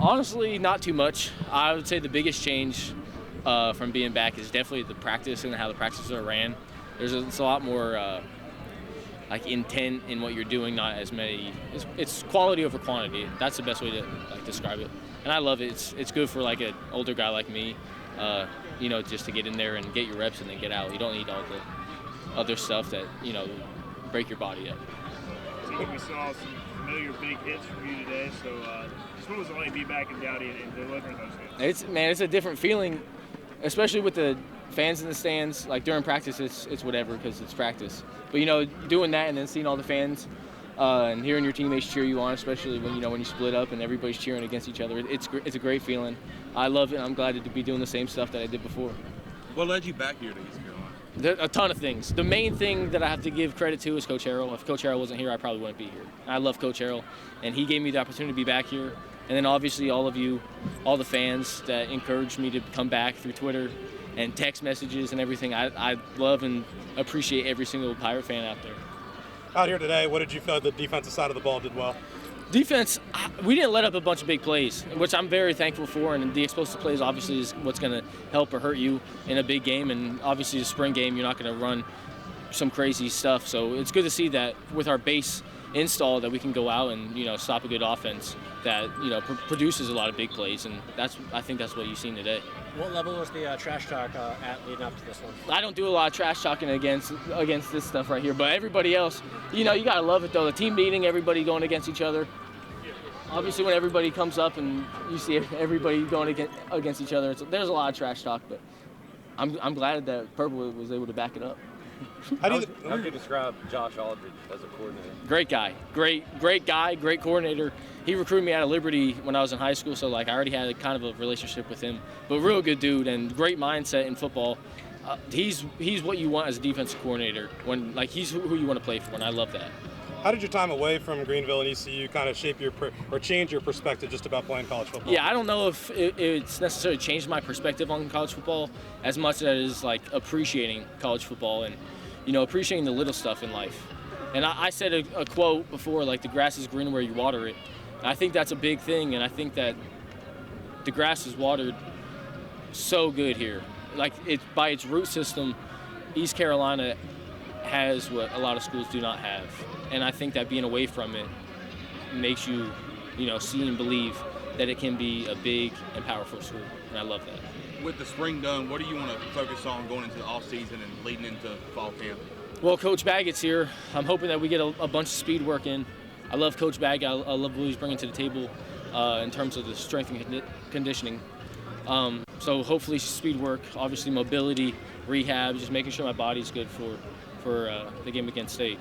Honestly, not too much. I would say the biggest change from being back is definitely the practice and how the practices are ran. It's a lot more like intent in what you're doing, not as many. It's quality over quantity. That's the best way to like describe it. And I love it. It's good for like an older guy like me, just to get in there and get your reps and then get out. You don't need all the other stuff that break your body up. I think we saw some familiar big hits from you today. So just what was it like to be back in Dowdy and delivering those hits? It's a different feeling, especially with the fans in the stands. Like during practice, it's whatever because it's practice. But doing that and then seeing all the fans and hearing your teammates cheer you on, especially when you split up and everybody's cheering against each other, it's a great feeling. I love it. I'm glad to be doing the same stuff that I did before. What led you back here to East Carolina? A ton of things. The main thing that I have to give credit to is Coach Harrell. If Coach Harrell wasn't here, I probably wouldn't be here. I love Coach Harrell, and he gave me the opportunity to be back here. And then obviously all of you, all the fans that encouraged me to come back through Twitter and text messages and everything. I love and appreciate every single Pirate fan out there. Out here today, what did you feel the defensive side of the ball did well? Defense, we didn't let up a bunch of big plays, which I'm very thankful for, and the explosive plays obviously is what's going to help or hurt you in a big game, and obviously the spring game, you're not going to run some crazy stuff. So it's good to see that with our base install that we can go out and stop a good offense that produces a lot of big plays, and I think that's what you've seen today. What level was the trash talk at leading up to this one? I don't do a lot of trash talking against this stuff right here, but everybody else, you gotta love it though. The team meeting, everybody going against each other. Obviously, when everybody comes up and you see everybody going against each other, there's a lot of trash talk, but I'm glad that Purple was able to back it up. How do you describe Josh Aldridge as a coordinator? Great guy, great guy, great coordinator. He recruited me out of Liberty when I was in high school, so I already had kind of a relationship with him. But real good dude and great mindset in football. He's what you want as a defensive coordinator. He's who you want to play for, and I love that. How did your time away from Greenville and ECU kind of shape or change your perspective just about playing college football? Yeah, I don't know if it's necessarily changed my perspective on college football as much as appreciating college football and appreciating the little stuff in life. And I said a quote before, the grass is green where you water it. And I think that's a big thing, and I think that the grass is watered so good here. By its root system, East Carolina has what a lot of schools do not have. And I think that being away from it makes you, see and believe that it can be a big and powerful school, and I love that. With the spring done, what do you want to focus on going into the off season and leading into fall camp? Well, Coach Baggett's here. I'm hoping that we get a bunch of speed work in. I love Coach Baggett. I love what he's bringing to the table in terms of the strength and conditioning. So hopefully speed work, obviously mobility, rehab, just making sure my body's good for the game against State.